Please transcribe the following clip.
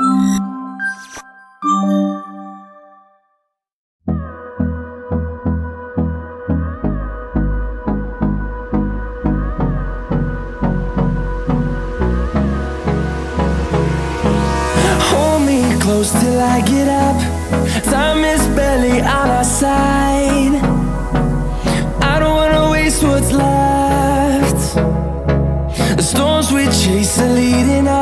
Hold me close till I get up. Time is barely on our side. I don't wanna waste what's left. The storms we chase are leading us.